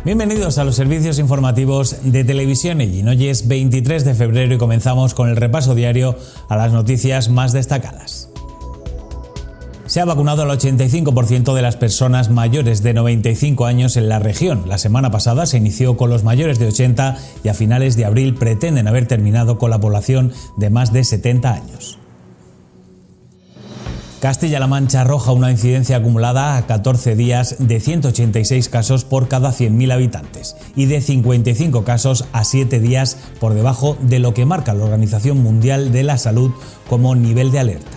Bienvenidos a los servicios informativos de Televisión Ellín. Hoy es 23 de febrero y comenzamos con el repaso diario a las noticias más destacadas. Se ha vacunado al 85% de las personas mayores de 95 años en la región. La semana pasada se inició con los mayores de 80 y a finales de abril pretenden haber terminado con la población de más de 70 años. Castilla-La Mancha arroja una incidencia acumulada a 14 días de 186 casos por cada 100.000 habitantes y de 55 casos a 7 días por debajo de lo que marca la Organización Mundial de la Salud como nivel de alerta.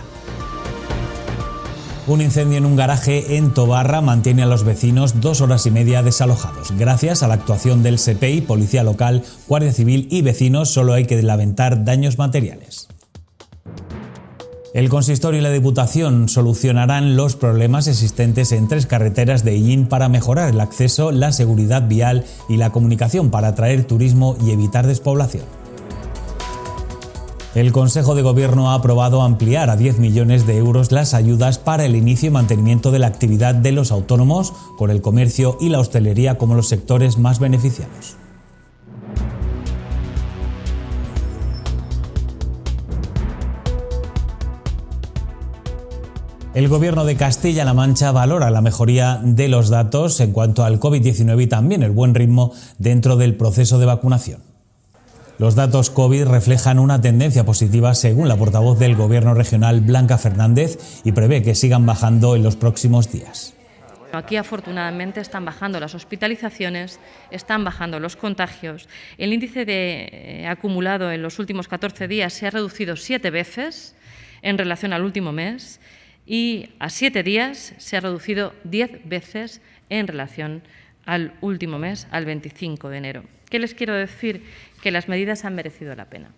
Un incendio en un garaje en Tobarra mantiene a los vecinos 2 horas y media desalojados. Gracias a la actuación del SEPEI, Policía Local, Guardia Civil y vecinos, solo hay que lamentar daños materiales. El Consistorio y la Diputación solucionarán los problemas existentes en 3 carreteras de Ellín para mejorar el acceso, la seguridad vial y la comunicación para atraer turismo y evitar despoblación. El Consejo de Gobierno ha aprobado ampliar a 10 millones de euros las ayudas para el inicio y mantenimiento de la actividad de los autónomos, con el comercio y la hostelería como los sectores más beneficiados. El Gobierno de Castilla-La Mancha valora la mejoría de los datos en cuanto al COVID-19 y también el buen ritmo dentro del proceso de vacunación. Los datos COVID reflejan una tendencia positiva según la portavoz del Gobierno regional, Blanca Fernández, y prevé que sigan bajando en los próximos días. Aquí afortunadamente están bajando las hospitalizaciones, están bajando los contagios. El índice acumulado en los últimos 14 días se ha reducido 7 veces en relación al último mes. Y a 7 días se ha reducido 10 veces en relación al último mes, al 25 de enero. ¿Qué les quiero decir? Que las medidas han merecido la pena.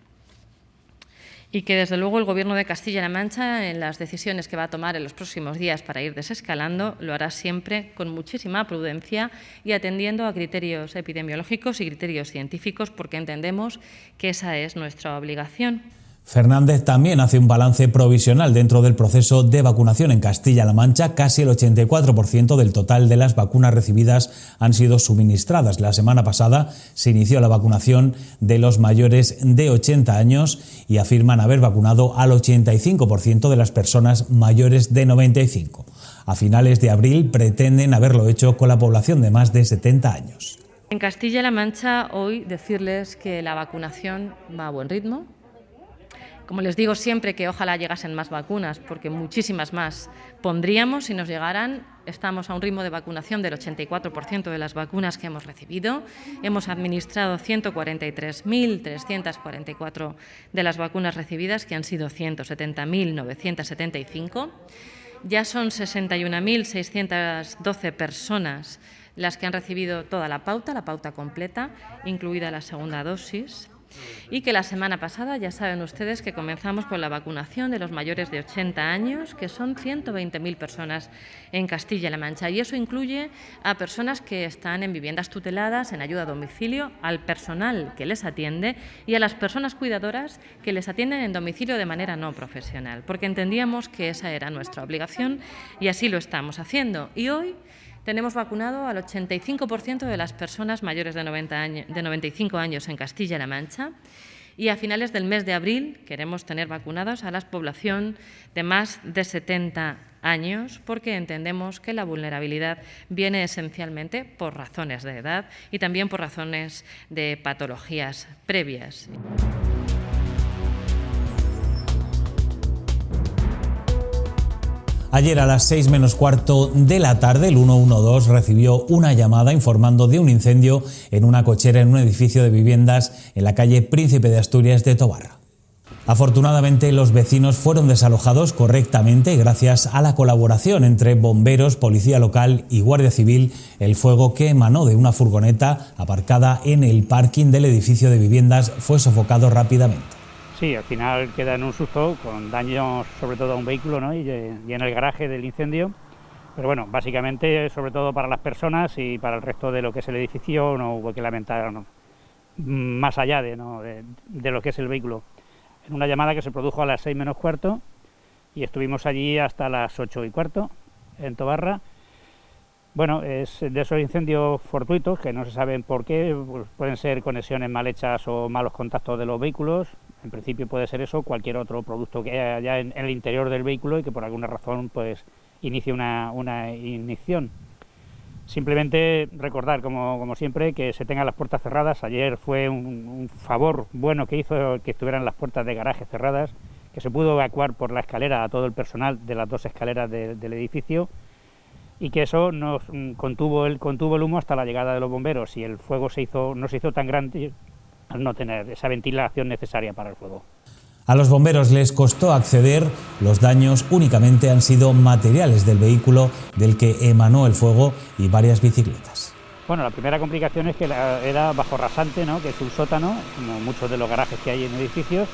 Y que, desde luego, el Gobierno de Castilla-La Mancha, en las decisiones que va a tomar en los próximos días para ir desescalando, lo hará siempre con muchísima prudencia y atendiendo a criterios epidemiológicos y criterios científicos, porque entendemos que esa es nuestra obligación. Fernández también hace un balance provisional dentro del proceso de vacunación en Castilla-La Mancha. Casi el 84% del total de las vacunas recibidas han sido suministradas. La semana pasada se inició la vacunación de los mayores de 80 años y afirman haber vacunado al 85% de las personas mayores de 95. A finales de abril pretenden haberlo hecho con la población de más de 70 años. En Castilla-La Mancha, hoy decirles que la vacunación va a buen ritmo. Como les digo siempre, que ojalá llegasen más vacunas, porque muchísimas más pondríamos si nos llegaran. Estamos a un ritmo de vacunación del 84% de las vacunas que hemos recibido. Hemos administrado 143.344 de las vacunas recibidas, que han sido 170.975. Ya son 61.612 personas las que han recibido toda la pauta completa, incluida la segunda dosis. Y que la semana pasada ya saben ustedes que comenzamos con la vacunación de los mayores de 80 años, que son 120.000 personas en Castilla-La Mancha. Y eso incluye a personas que están en viviendas tuteladas, en ayuda a domicilio, al personal que les atiende y a las personas cuidadoras que les atienden en domicilio de manera no profesional, porque entendíamos que esa era nuestra obligación y así lo estamos haciendo. Y hoy tenemos vacunado al 85% de las personas mayores de 95 años en Castilla-La Mancha y a finales del mes de abril queremos tener vacunados a la población de más de 70 años, porque entendemos que la vulnerabilidad viene esencialmente por razones de edad y también por razones de patologías previas. Ayer a las 6 menos cuarto de la tarde, el 112 recibió una llamada informando de un incendio en una cochera en un edificio de viviendas en la calle Príncipe de Asturias de Tobarra. Afortunadamente, los vecinos fueron desalojados correctamente gracias a la colaboración entre bomberos, policía local y guardia civil. El fuego, que emanó de una furgoneta aparcada en el parking del edificio de viviendas, fue sofocado rápidamente. Sí, al final queda en un susto, con daños sobre todo a un vehículo, ¿no? y en el garaje del incendio. Pero bueno, básicamente, sobre todo para las personas y para el resto de lo que es el edificio, no hubo que lamentar, ¿no? Más allá de lo que es el vehículo. En una llamada que se produjo a las 6 menos cuarto y estuvimos allí hasta las 8 y cuarto en Tobarra. Bueno, es de esos incendios fortuitos que no se saben por qué, pues pueden ser conexiones mal hechas o malos contactos de los vehículos. En principio puede ser eso, cualquier otro producto que haya ya en el interior del vehículo y que por alguna razón pues inicie una ignición. Simplemente recordar, como siempre, que se tengan las puertas cerradas. Ayer fue un favor bueno que hizo que estuvieran las puertas de garaje cerradas, que se pudo evacuar por la escalera a todo el personal de las 2 escaleras del edificio, y que eso nos contuvo el humo hasta la llegada de los bomberos, y el fuego no se hizo tan grande al no tener esa ventilación necesaria para el fuego. A los bomberos les costó acceder, los daños únicamente han sido materiales del vehículo del que emanó el fuego y varias bicicletas. Bueno, la primera complicación es que era bajo rasante, ¿no?, que es un sótano, como muchos de los garajes que hay en edificios,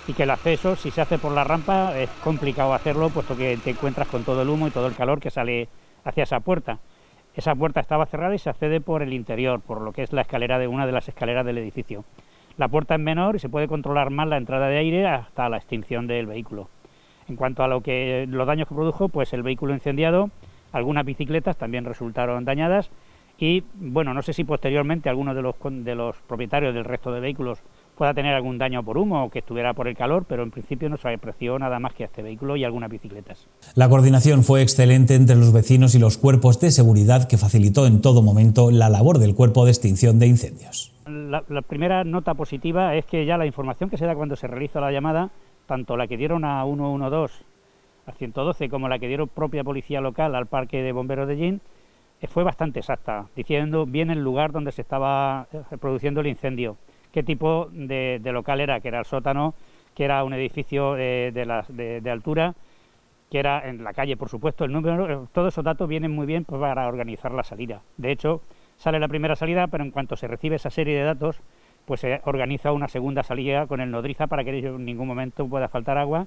y que el acceso, si se hace por la rampa, es complicado hacerlo, puesto que te encuentras con todo el humo y todo el calor que sale hacia esa puerta. Esa puerta estaba cerrada y se accede por el interior, por lo que es la escalera de una de las escaleras del edificio. La puerta es menor y se puede controlar más la entrada de aire hasta la extinción del vehículo. En cuanto a los daños que produjo, pues el vehículo incendiado, algunas bicicletas también resultaron dañadas y, bueno, no sé si posteriormente alguno de los propietarios del resto de vehículos pueda tener algún daño por humo o que estuviera por el calor, pero en principio no se apreció nada más que a este vehículo y algunas bicicletas. La coordinación fue excelente entre los vecinos y los cuerpos de seguridad, que facilitó en todo momento la labor del Cuerpo de Extinción de Incendios. La primera nota positiva es que ya la información que se da cuando se realiza la llamada, tanto la que dieron a 112, al 112, como la que dieron propia policía local al parque de bomberos de Llín, fue bastante exacta, diciendo bien el lugar donde se estaba produciendo el incendio, qué tipo de local era, que era el sótano, que era un edificio de altura, que era en la calle, por supuesto, el número, todos esos datos vienen muy bien para organizar la salida. De hecho, sale la primera salida, pero en cuanto se recibe esa serie de datos, pues se organiza una segunda salida con el nodriza para que en ningún momento pueda faltar agua,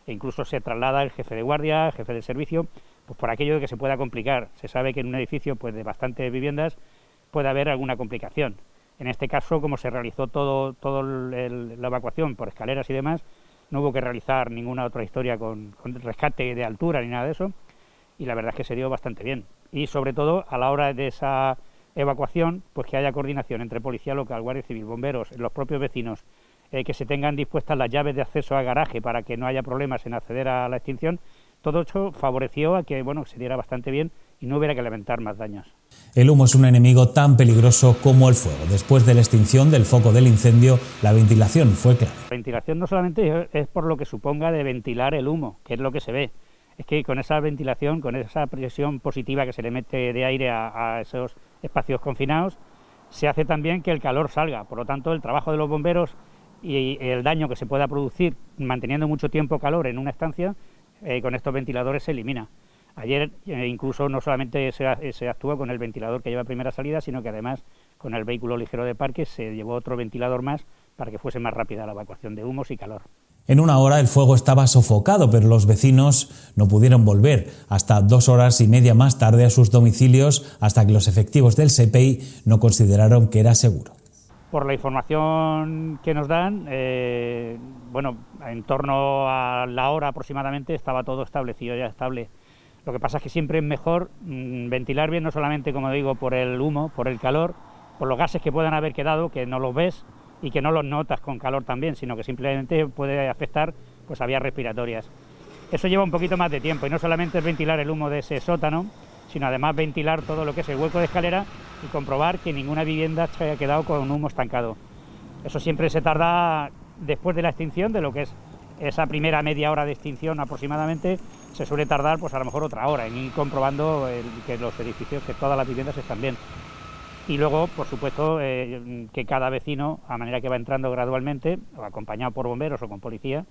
e incluso se traslada el jefe de guardia, el jefe de servicio, pues por aquello de que se pueda complicar. Se sabe que en un edificio pues de bastantes viviendas puede haber alguna complicación. En este caso, como se realizó la evacuación por escaleras y demás, no hubo que realizar ninguna otra historia con rescate de altura ni nada de eso, y la verdad es que se dio bastante bien. Y sobre todo, a la hora de esa evacuación, pues que haya coordinación entre policía local, guardia civil, bomberos, los propios vecinos, que se tengan dispuestas las llaves de acceso al garaje para que no haya problemas en acceder a la extinción. Todo esto favoreció a que se diera bastante bien y no hubiera que lamentar más daños. El humo es un enemigo tan peligroso como el fuego. Después de la extinción del foco del incendio, la ventilación fue clave. La ventilación no solamente es por lo que suponga de ventilar el humo, que es lo que se ve, es que con esa ventilación, con esa presión positiva que se le mete de aire a esos espacios confinados, se hace también que el calor salga. Por lo tanto, el trabajo de los bomberos y el daño que se pueda producir manteniendo mucho tiempo calor en una estancia, con estos ventiladores se elimina. Ayer incluso no solamente se actuó con el ventilador que lleva primera salida, sino que además con el vehículo ligero de parque se llevó otro ventilador más para que fuese más rápida la evacuación de humos y calor. En una hora el fuego estaba sofocado, pero los vecinos no pudieron volver hasta 2 horas y media más tarde a sus domicilios, hasta que los efectivos del SEPEI no consideraron que era seguro. Por la información que nos dan, en torno a la hora aproximadamente estaba todo establecido, ya estable. Lo que pasa es que siempre es mejor ventilar bien, no solamente, como digo, por el humo, por el calor, por los gases que puedan haber quedado, que no los ves y que no los notas con calor también, sino que simplemente puede afectar pues a vías respiratorias. Eso lleva un poquito más de tiempo y no solamente es ventilar el humo de ese sótano, sino además ventilar todo lo que es el hueco de escalera y comprobar que ninguna vivienda se haya quedado con humo estancado. Eso siempre se tarda después de la extinción, de lo que es esa primera media hora de extinción aproximadamente, se suele tardar pues a lo mejor otra hora en ir comprobando que los edificios, que todas las viviendas están bien. Y luego, por supuesto, que cada vecino, a manera que va entrando gradualmente, o acompañado por bomberos o con policía,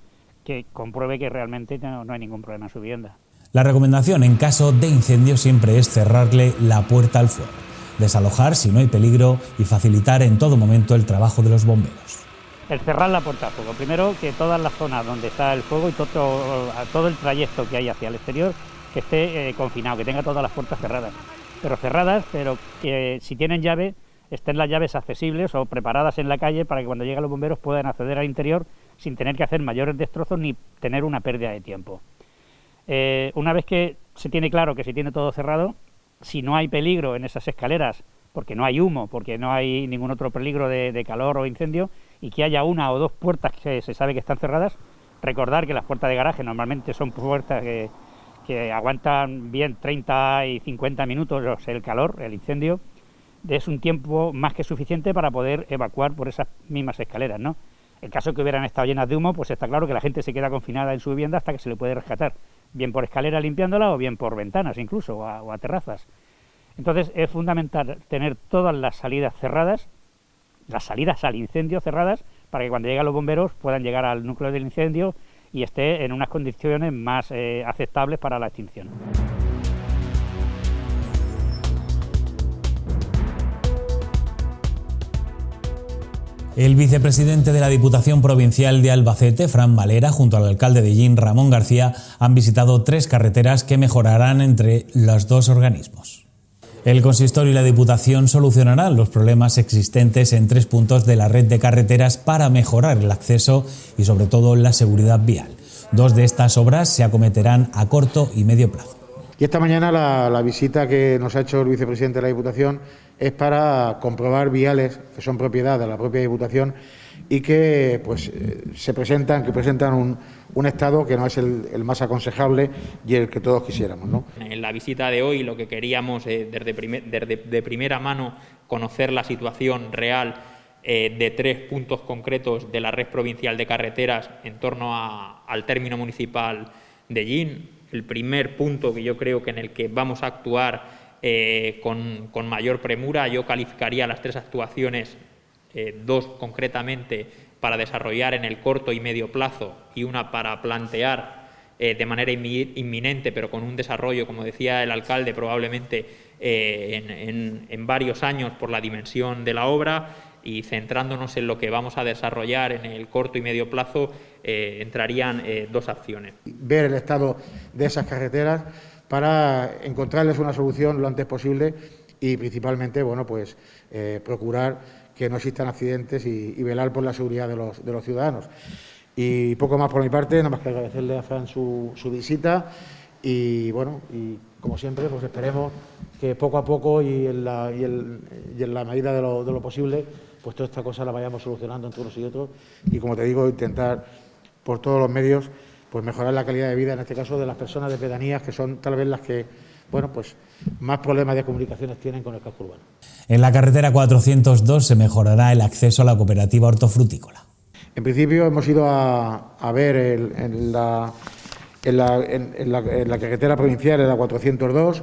que compruebe que realmente no hay ningún problema en su vivienda. La recomendación en caso de incendio siempre es cerrarle la puerta al fuego, desalojar si no hay peligro y facilitar en todo momento el trabajo de los bomberos. El cerrar la puerta al fuego. Primero, que todas las zonas donde está el fuego y todo el trayecto que hay hacia el exterior, que esté confinado, que tenga todas las puertas cerradas, pero que si tienen llave, estén las llaves accesibles o preparadas en la calle para que cuando lleguen los bomberos puedan acceder al interior sin tener que hacer mayores destrozos ni tener una pérdida de tiempo. Una vez que se tiene claro que se tiene todo cerrado, si no hay peligro en esas escaleras, porque no hay humo, porque no hay ningún otro peligro de calor o incendio, y que haya una o dos puertas que se sabe que están cerradas. Recordar que las puertas de garaje normalmente son puertas que aguantan bien 30 y 50 minutos el calor, el incendio. Es un tiempo más que suficiente para poder evacuar por esas mismas escaleras, ¿no? En caso que hubieran estado llenas de humo, pues está claro que la gente se queda confinada en su vivienda hasta que se le puede rescatar, bien por escalera limpiándola o bien por ventanas incluso, o a terrazas. Entonces es fundamental tener todas las salidas cerradas, las salidas al incendio cerradas, para que cuando lleguen los bomberos puedan llegar al núcleo del incendio y esté en unas condiciones más aceptables para la extinción. El vicepresidente de la Diputación Provincial de Albacete, Fran Valera, junto al alcalde de Llín, Ramón García, han visitado 3 carreteras que mejorarán entre los 2 organismos. El consistorio y la Diputación solucionarán los problemas existentes en 3 puntos de la red de carreteras para mejorar el acceso y sobre todo la seguridad vial. 2 de estas obras se acometerán a corto y medio plazo. Y esta mañana la visita que nos ha hecho el vicepresidente de la Diputación es para comprobar viales que son propiedad de la propia Diputación y que pues presentan un estado que no es el más aconsejable y el que todos quisiéramos, ¿no? En la visita de hoy lo que queríamos de primera mano conocer la situación real de 3 puntos concretos de la red provincial de carreteras en torno al término municipal de Llín. El primer punto que yo creo que en el que vamos a actuar con mayor premura, yo calificaría las 3 actuaciones, 2 concretamente para desarrollar en el corto y medio plazo y una para plantear de manera inminente, pero con un desarrollo, como decía el alcalde, probablemente en varios años por la dimensión de la obra. Y centrándonos en lo que vamos a desarrollar en el corto y medio plazo, entrarían 2 acciones. Ver el estado de esas carreteras para encontrarles una solución lo antes posible y principalmente, bueno, pues procurar que no existan accidentes y velar por la seguridad de los ciudadanos. Y poco más por mi parte, nada más que agradecerle a Fran su visita y bueno, y como siempre, pues esperemos que poco a poco y en la medida de lo posible, pues toda esta cosa la vayamos solucionando entre unos y otros y, como te digo, intentar por todos los medios pues mejorar la calidad de vida, en este caso de las personas de pedanías, que son tal vez las que, bueno, pues más problemas de comunicaciones tienen con el casco urbano. En la carretera 402 se mejorará el acceso a la cooperativa hortofrutícola. En principio hemos ido a ver en la carretera provincial, en la 402,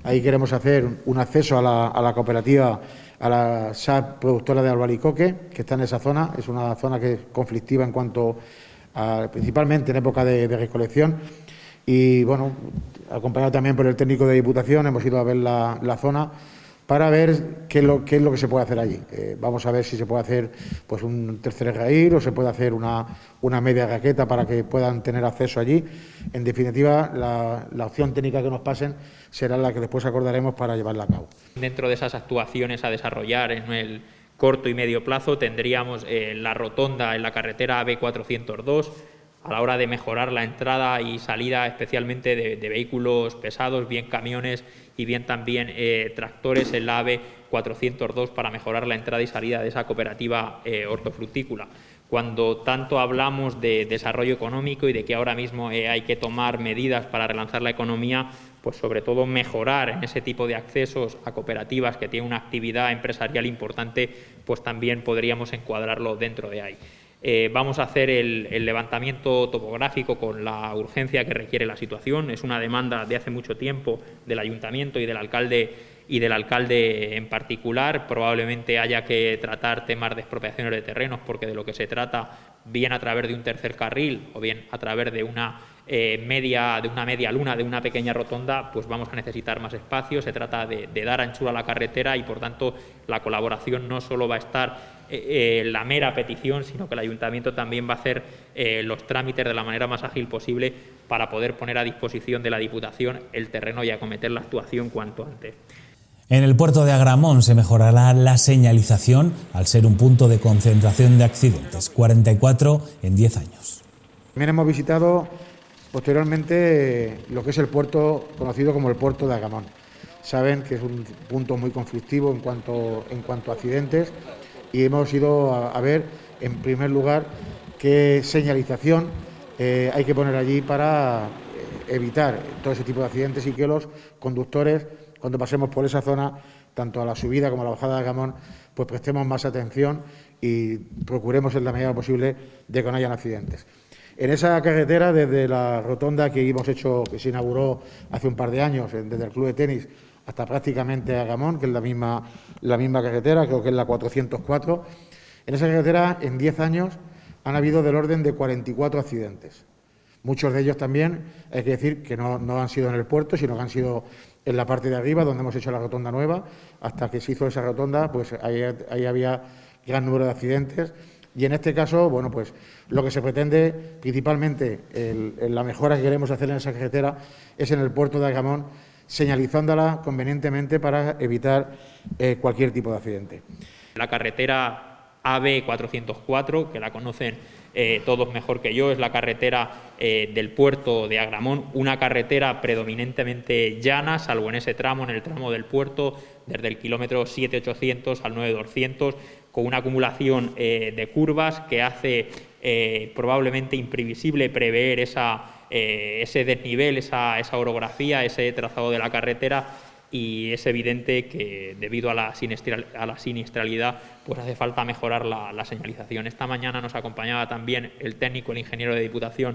ahí queremos hacer un acceso a la cooperativa, a la SAP productora de Albaricoque, que está en esa zona. Es una zona que es conflictiva en cuanto a, principalmente en época de recolección. Y bueno, acompañado también por el técnico de Diputación, hemos ido a ver la zona para ver qué es lo que se puede hacer allí. Vamos a ver si se puede hacer pues un tercer raíl o se puede hacer una media raqueta para que puedan tener acceso allí. En definitiva, la opción técnica que nos pasen será la que después acordaremos para llevarla a cabo. Dentro de esas actuaciones a desarrollar en el corto y medio plazo tendríamos la rotonda en la carretera AB402, a la hora de mejorar la entrada y salida especialmente de vehículos pesados, bien camiones y bien también tractores en la AB402 para mejorar la entrada y salida de esa cooperativa hortofrutícola. Cuando tanto hablamos de desarrollo económico y de que ahora mismo hay que tomar medidas para relanzar la economía, pues sobre todo mejorar en ese tipo de accesos a cooperativas que tienen una actividad empresarial importante, pues también podríamos encuadrarlo dentro de ahí. Vamos a hacer el levantamiento topográfico con la urgencia que requiere la situación. Es una demanda de hace mucho tiempo del Ayuntamiento y del alcalde en particular. Probablemente haya que tratar temas de expropiaciones de terrenos, porque de lo que se trata, bien a través de un tercer carril o bien a través de una media luna, de una pequeña rotonda, pues vamos a necesitar más espacio. Se trata de dar anchura a la carretera y, por tanto, la colaboración no solo va a estar la mera petición, sino que el Ayuntamiento también va a hacer los trámites de la manera más ágil posible para poder poner a disposición de la Diputación el terreno y acometer la actuación cuanto antes. En el puerto de Agramón se mejorará la señalización al ser un punto de concentración de accidentes, 44 en 10 años. También hemos visitado posteriormente lo que es el puerto conocido como el puerto de Agramón. saben que es un punto muy conflictivo en cuanto a accidentes, y hemos ido a ver, en primer lugar, qué señalización hay que poner allí para evitar todo ese tipo de accidentes y que los conductores, cuando pasemos por esa zona, tanto a la subida como a la bajada de Agramón, pues prestemos más atención y procuremos en la medida posible de que no hayan accidentes. En esa carretera, desde la rotonda que hemos hecho, que se inauguró hace un par de años, desde el club de tenis hasta prácticamente Agramón, que es la misma carretera, creo que es la 404, en esa carretera en 10 años han habido del orden de 44 accidentes. Muchos de ellos también, hay que decir, que no han sido en el puerto, sino que han sido en la parte de arriba, donde hemos hecho la rotonda nueva. Hasta que se hizo esa rotonda, pues ahí había gran número de accidentes. Y en este caso, bueno, pues lo que se pretende, principalmente, la mejora que queremos hacer en esa carretera es en el puerto de Agramón, señalizándola convenientemente para evitar cualquier tipo de accidente. La carretera AB 404, que la conocen todos mejor que yo, es la carretera del puerto de Agramón, una carretera predominantemente llana, salvo en ese tramo, en el tramo del puerto, desde el kilómetro 7.800 al 9.200, con una acumulación de curvas que hace probablemente imprevisible prever ese desnivel, esa orografía, ese trazado de la carretera, y es evidente que debido a la siniestralidad pues hace falta mejorar la señalización. Esta mañana nos acompañaba también el técnico, el ingeniero de Diputación,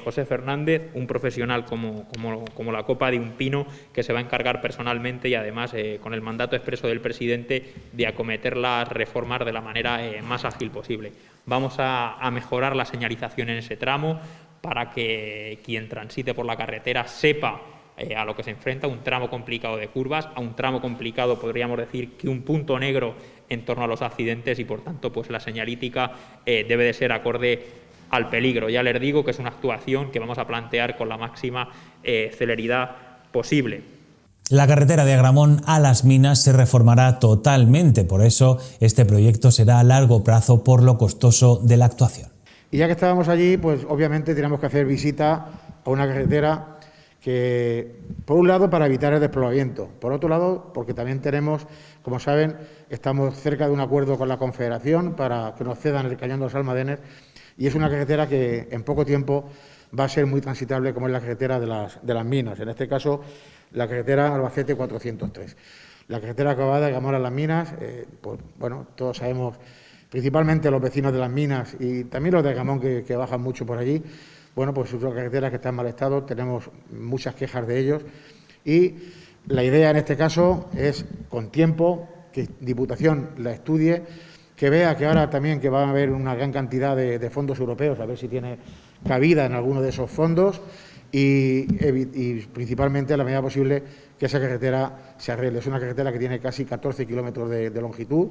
José Fernández, un profesional como la copa de un pino, que se va a encargar personalmente y además con el mandato expreso del presidente de acometer las reformas de la manera más ágil posible. Vamos a mejorar la señalización en ese tramo para que quien transite por la carretera sepa a lo que se enfrenta, un tramo complicado de curvas, a un tramo complicado, podríamos decir, que un punto negro en torno a los accidentes, y por tanto pues la señalítica debe de ser acorde al peligro. Ya les digo que es una actuación que vamos a plantear con la máxima celeridad posible. La carretera de Agramón a Las Minas se reformará totalmente, por eso este proyecto será a largo plazo por lo costoso de la actuación. Y ya que estábamos allí, pues obviamente tenemos que hacer visita a una carretera que, por un lado, para evitar el despoblamiento, por otro lado, porque también tenemos, como saben, estamos cerca de un acuerdo con la Confederación para que nos cedan el Cañón de los Almadenes, y es una carretera que en poco tiempo va a ser muy transitable, como es la carretera de las Minas, en este caso la carretera Albacete 403. La carretera acabada de Agramón a Las Minas, pues bueno, todos sabemos, principalmente los vecinos de Las Minas y también los de Agramón que bajan mucho por allí. Bueno, pues es una carretera que está en mal estado, tenemos muchas quejas de ellos, y la idea en este caso es, con tiempo, que Diputación la estudie, que vea que ahora también que va a haber una gran cantidad de fondos europeos, a ver si tiene cabida en alguno de esos fondos, y principalmente, a la medida posible, que esa carretera se arregle. Es una carretera que tiene casi 14 kilómetros de longitud.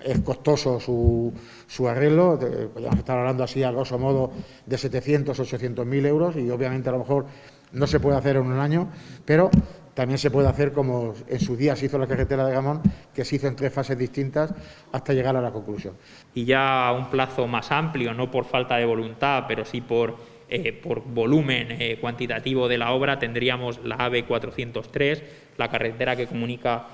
Es costoso su arreglo, podríamos estar hablando así a grosso modo de 700 o 800.000 euros, y obviamente a lo mejor no se puede hacer en un año, pero también se puede hacer como en su día se hizo la carretera de Agramón, que se hizo en 3 fases distintas hasta llegar a la conclusión. Y ya a un plazo más amplio, no por falta de voluntad, pero sí por volumen cuantitativo de la obra, tendríamos la AB 403, la carretera que comunica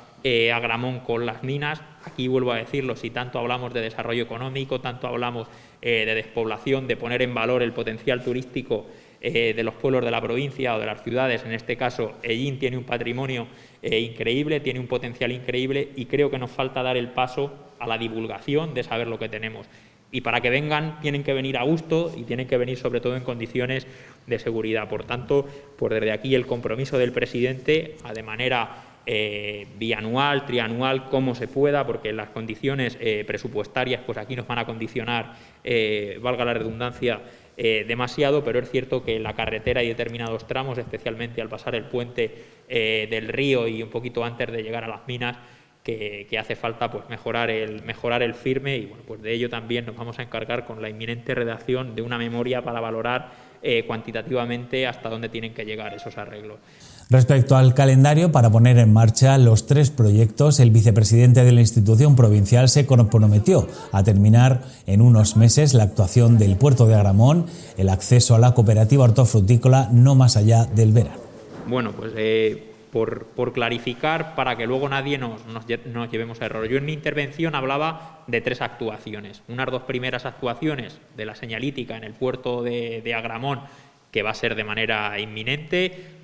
Agramón con Las Minas. Aquí vuelvo a decirlo, si tanto hablamos de desarrollo económico, tanto hablamos de despoblación, de poner en valor el potencial turístico de los pueblos de la provincia o de las ciudades, en este caso Ellín tiene un patrimonio increíble, tiene un potencial increíble, y creo que nos falta dar el paso a la divulgación de saber lo que tenemos. Y para que vengan, tienen que venir a gusto y tienen que venir sobre todo en condiciones de seguridad. Por tanto, pues desde aquí el compromiso del presidente de manera bianual, trianual, como se pueda, porque las condiciones presupuestarias pues aquí nos van a condicionar, valga la redundancia, demasiado, pero es cierto que la carretera y determinados tramos, especialmente al pasar el puente del río y un poquito antes de llegar a Las Minas, que hace falta pues mejorar el firme, y bueno, pues de ello también nos vamos a encargar con la inminente redacción de una memoria para valorar cuantitativamente hasta dónde tienen que llegar esos arreglos. Respecto al calendario para poner en marcha los 3 proyectos, el vicepresidente de la institución provincial se comprometió a terminar en unos meses la actuación del puerto de Agramón, el acceso a la cooperativa hortofrutícola no más allá del verano. Bueno, pues por clarificar, para que luego nadie nos llevemos a error. Yo en mi intervención hablaba de 3 actuaciones. Unas 2 primeras actuaciones de la señalítica en el puerto de Agramón, que va a ser de manera inminente.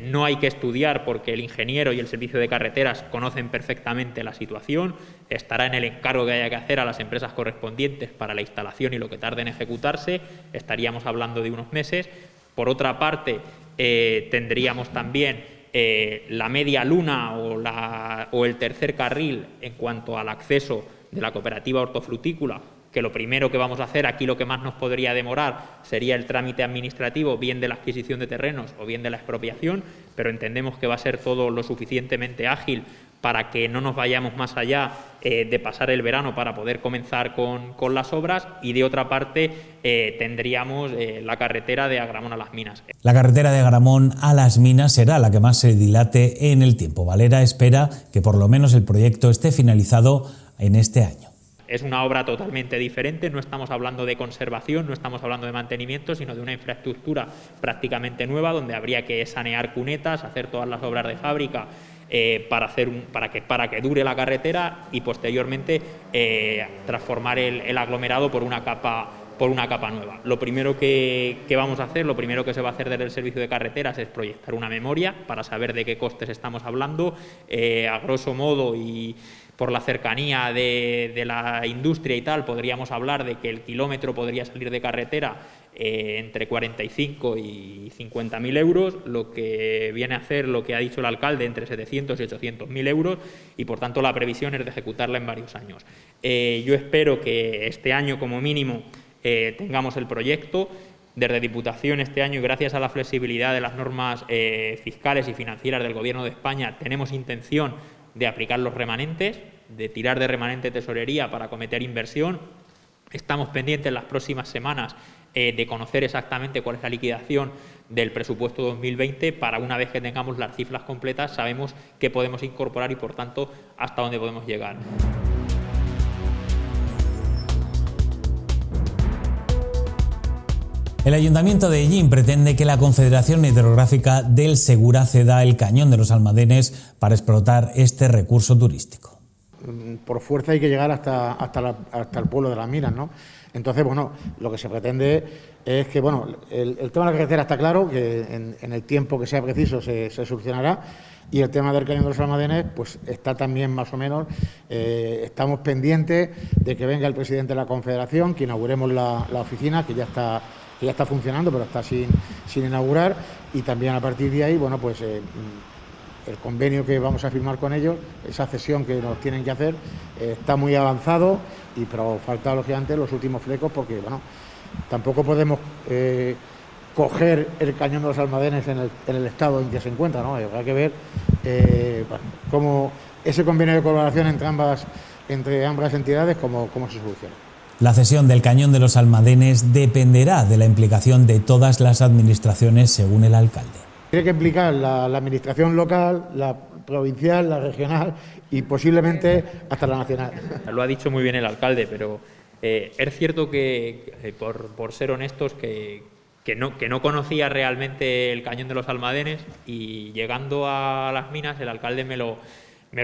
No hay que estudiar porque el ingeniero y el servicio de carreteras conocen perfectamente la situación. Estará en el encargo que haya que hacer a las empresas correspondientes para la instalación y lo que tarde en ejecutarse. Estaríamos hablando de unos meses. Por otra parte, tendríamos también la media luna o el tercer carril en cuanto al acceso de la cooperativa hortofrutícola, que lo primero que vamos a hacer, aquí lo que más nos podría demorar sería el trámite administrativo, bien de la adquisición de terrenos o bien de la expropiación, pero entendemos que va a ser todo lo suficientemente ágil para que no nos vayamos más allá de pasar el verano para poder comenzar con las obras. Y de otra parte tendríamos la carretera de Agramón a Las Minas. La carretera de Agramón a Las Minas será la que más se dilate en el tiempo. Valera espera que por lo menos el proyecto esté finalizado en este año. Es una obra totalmente diferente, no estamos hablando de conservación, no estamos hablando de mantenimiento, sino de una infraestructura prácticamente nueva, donde habría que sanear cunetas, hacer todas las obras de fábrica para que dure la carretera y posteriormente transformar el aglomerado por una capa nueva. Lo primero que vamos a hacer, lo primero que se va a hacer desde el servicio de carreteras es proyectar una memoria para saber de qué costes estamos hablando, a grosso modo, y por la cercanía de la industria y tal, podríamos hablar de que el kilómetro podría salir de carretera entre 45 y 50.000 euros, lo que viene a ser, lo que ha dicho el alcalde, entre 700 y 800.000 euros, y por tanto la previsión es de ejecutarla en varios años. Yo espero que este año como mínimo tengamos el proyecto. Desde Diputación este año, y gracias a la flexibilidad de las normas fiscales y financieras del Gobierno de España, tenemos intención de aplicar los remanentes, de tirar de remanente tesorería para acometer inversión. Estamos pendientes en las próximas semanas de conocer exactamente cuál es la liquidación del presupuesto 2020, para una vez que tengamos las cifras completas sabemos qué podemos incorporar y por tanto hasta dónde podemos llegar. El Ayuntamiento de Ellín pretende que la Confederación Hidrográfica del Segura ceda el Cañón de los Almadenes para explotar este recurso turístico. Por fuerza hay que llegar hasta el pueblo de Las Minas, ¿no? Entonces, bueno, lo que se pretende es que, bueno, el tema de la carretera está claro, que en el tiempo que sea preciso se solucionará, y el tema del Cañón de los Almadenes, pues está también más o menos, estamos pendientes de que venga el presidente de la Confederación, que inauguremos la oficina, que ya está funcionando, pero está sin inaugurar, y también a partir de ahí, bueno, pues el convenio que vamos a firmar con ellos, esa cesión que nos tienen que hacer, está muy avanzado, pero falta lógicamente los últimos flecos, porque bueno, tampoco podemos coger el Cañón de los Almadenes en el estado en que se encuentra, ¿no? Habrá que ver cómo ese convenio de colaboración entre ambas entidades, cómo se soluciona. La cesión del Cañón de los Almadenes dependerá de la implicación de todas las administraciones, según el alcalde. Tiene que implicar la administración local, la provincial, la regional y posiblemente hasta la nacional. Lo ha dicho muy bien el alcalde, pero es cierto que por ser honestos, que no conocía realmente el Cañón de los Almadenes, y llegando a Las Minas el alcalde me lo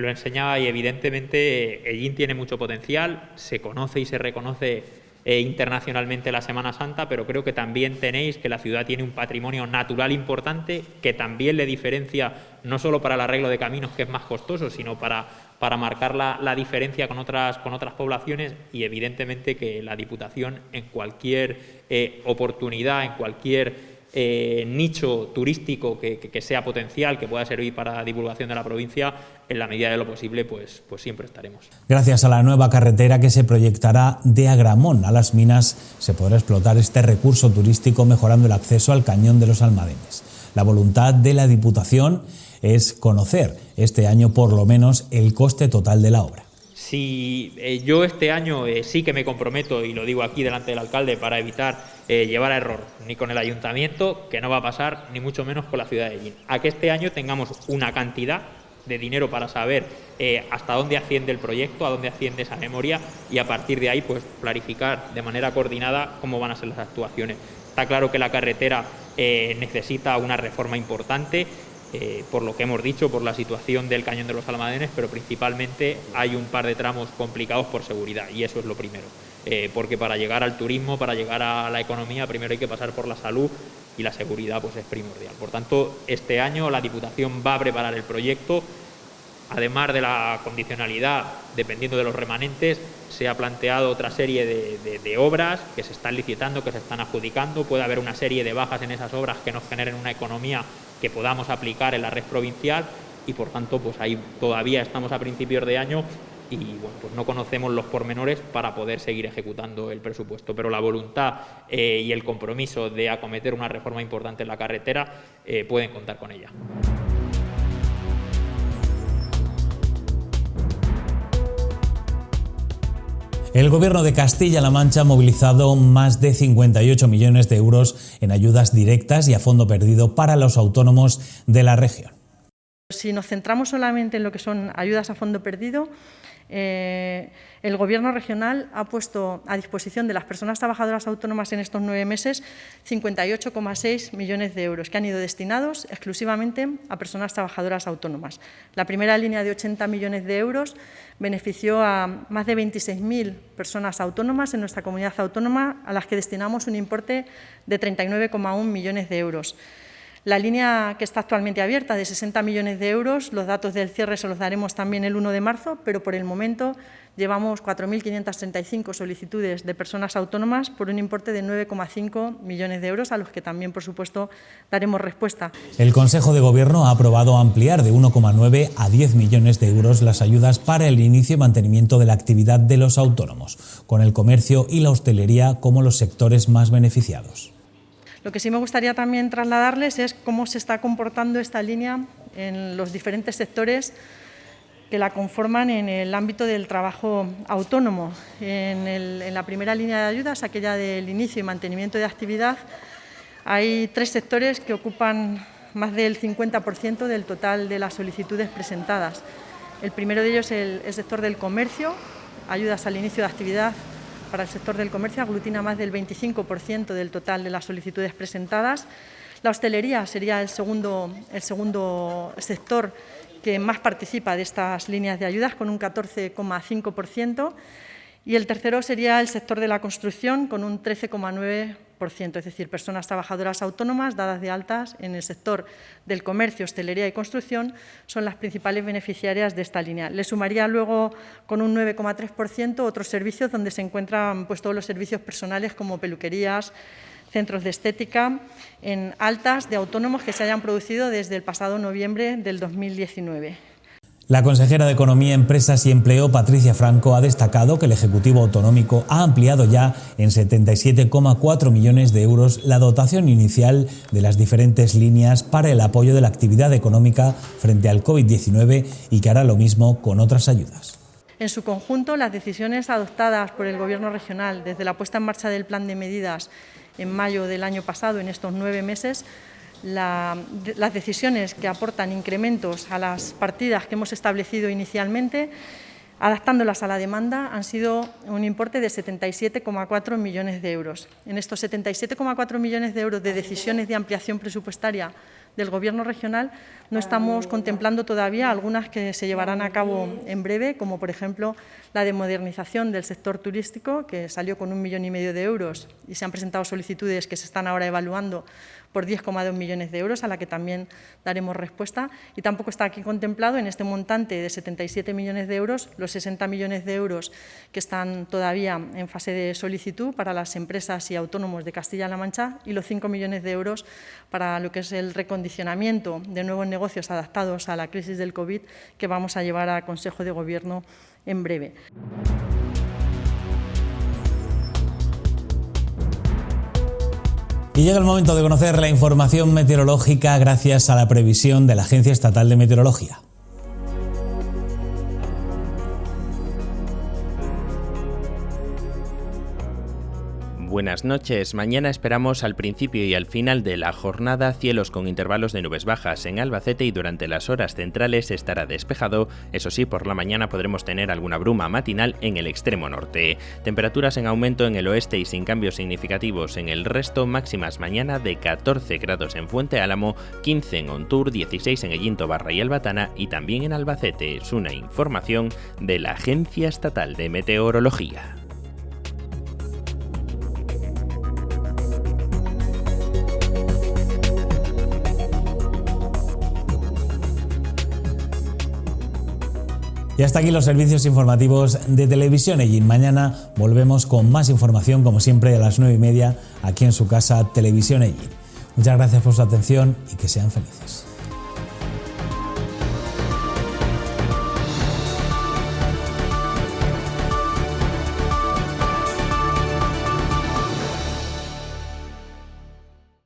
enseñaba, y evidentemente Ellín tiene mucho potencial, se conoce y se reconoce internacionalmente la Semana Santa, pero creo que también tenéis que la ciudad tiene un patrimonio natural importante que también le diferencia, no solo para el arreglo de caminos, que es más costoso, sino para marcar la diferencia con otras poblaciones, y evidentemente que la Diputación en cualquier oportunidad, en cualquier nicho turístico que sea potencial, que pueda servir para la divulgación de la provincia, en la medida de lo posible, pues siempre estaremos. Gracias a la nueva carretera que se proyectará de Agramón a Las Minas, se podrá explotar este recurso turístico mejorando el acceso al Cañón de los Almadenes. La voluntad de la Diputación es conocer este año por lo menos el coste total de la obra. Si yo este año sí que me comprometo, y lo digo aquí delante del alcalde para evitar llevar a error ni con el ayuntamiento, que no va a pasar ni mucho menos con la ciudad de Ellín, a que este año tengamos una cantidad de dinero para saber hasta dónde asciende el proyecto, a dónde asciende esa memoria, y a partir de ahí pues planificar de manera coordinada cómo van a ser las actuaciones. Está claro que la carretera necesita una reforma importante. por lo que hemos dicho, por la situación del Cañón de los Almadenes, pero principalmente hay un par de tramos complicados por seguridad, y eso es lo primero. Porque para llegar al turismo, para llegar a la economía, primero hay que pasar por la salud, y la seguridad pues es primordial. Por tanto, este año la Diputación va a preparar el proyecto. Además de la condicionalidad, dependiendo de los remanentes, se ha planteado otra serie de obras que se están licitando, que se están adjudicando. Puede haber una serie de bajas en esas obras que nos generen una economía que podamos aplicar en la red provincial, y por tanto pues ahí todavía estamos a principios de año y bueno, pues no conocemos los pormenores para poder seguir ejecutando el presupuesto, pero la voluntad y el compromiso de acometer una reforma importante en la carretera pueden contar con ella. El Gobierno de Castilla-La Mancha ha movilizado más de 58 millones de euros en ayudas directas y a fondo perdido para los autónomos de la región. Si nos centramos solamente en lo que son ayudas a fondo perdido, el Gobierno regional ha puesto a disposición de las personas trabajadoras autónomas en estos 9 meses 58,6 millones de euros que han ido destinados exclusivamente a personas trabajadoras autónomas. La primera línea de 80 millones de euros benefició a más de 26.000 personas autónomas en nuestra comunidad autónoma, a las que destinamos un importe de 39,1 millones de euros. La línea que está actualmente abierta, de 60 millones de euros, los datos del cierre se los daremos también el 1 de marzo, pero por el momento llevamos 4.535 solicitudes de personas autónomas por un importe de 9,5 millones de euros, a los que también, por supuesto, daremos respuesta. El Consejo de Gobierno ha aprobado ampliar de 1,9 a 10 millones de euros las ayudas para el inicio y mantenimiento de la actividad de los autónomos, con el comercio y la hostelería como los sectores más beneficiados. Lo que sí me gustaría también trasladarles es cómo se está comportando esta línea en los diferentes sectores que la conforman en el ámbito del trabajo autónomo. En la primera línea de ayudas, aquella del inicio y mantenimiento de actividad, hay 3 sectores que ocupan más del 50% del total de las solicitudes presentadas. El primero de ellos es el sector del comercio, ayudas al inicio de actividad. Para el sector del comercio aglutina más del 25% del total de las solicitudes presentadas. La hostelería sería el segundo sector que más participa de estas líneas de ayudas, con un 14,5%, y el tercero sería el sector de la construcción, con un 13,9%, es decir, personas trabajadoras autónomas dadas de altas en el sector del comercio, hostelería y construcción son las principales beneficiarias de esta línea. Le sumaría luego, con un 9,3%, otros servicios donde se encuentran pues, todos los servicios personales como peluquerías, centros de estética, en altas de autónomos que se hayan producido desde el pasado noviembre del 2019. La consejera de Economía, Empresas y Empleo, Patricia Franco, ha destacado que el Ejecutivo Autonómico ha ampliado ya en 77,4 millones de euros la dotación inicial de las diferentes líneas para el apoyo de la actividad económica frente al COVID-19 y que hará lo mismo con otras ayudas. En su conjunto, las decisiones adoptadas por el Gobierno regional desde la puesta en marcha del plan de medidas en mayo del año pasado, en estos 9 meses, las decisiones que aportan incrementos a las partidas que hemos establecido inicialmente, adaptándolas a la demanda, han sido un importe de 77,4 millones de euros. En estos 77,4 millones de euros de decisiones de ampliación presupuestaria del Gobierno regional no estamos contemplando todavía algunas que se llevarán a cabo en breve, como por ejemplo la de modernización del sector turístico, que salió con 1,5 millones de euros y se han presentado solicitudes que se están ahora evaluando por 10,2 millones de euros, a la que también daremos respuesta. Y tampoco está aquí contemplado en este montante de 77 millones de euros los 60 millones de euros que están todavía en fase de solicitud para las empresas y autónomos de Castilla-La Mancha y los 5 millones de euros para lo que es el recondicionamiento de nuevos negocios adaptados a la crisis del COVID, que vamos a llevar a Consejo de Gobierno en breve. Y llega el momento de conocer la información meteorológica gracias a la previsión de la Agencia Estatal de Meteorología. buenas noches. Mañana esperamos al principio y al final de la jornada cielos con intervalos de nubes bajas en Albacete y durante las horas centrales estará despejado. Eso sí, por la mañana podremos tener alguna bruma matinal en el extremo norte. Temperaturas en aumento en el oeste y sin cambios significativos en el resto, máximas mañana de 14 grados en Fuente Álamo, 15 en Ontur, 16 en Ellín, Tobarra y Albatana y también en Albacete. Es una información de la Agencia Estatal de Meteorología. Y hasta aquí los servicios informativos de Televisión Ellín. Mañana volvemos con más información, como siempre, a las 9:30, aquí en su casa, Televisión Ellín. Muchas gracias por su atención y que sean felices.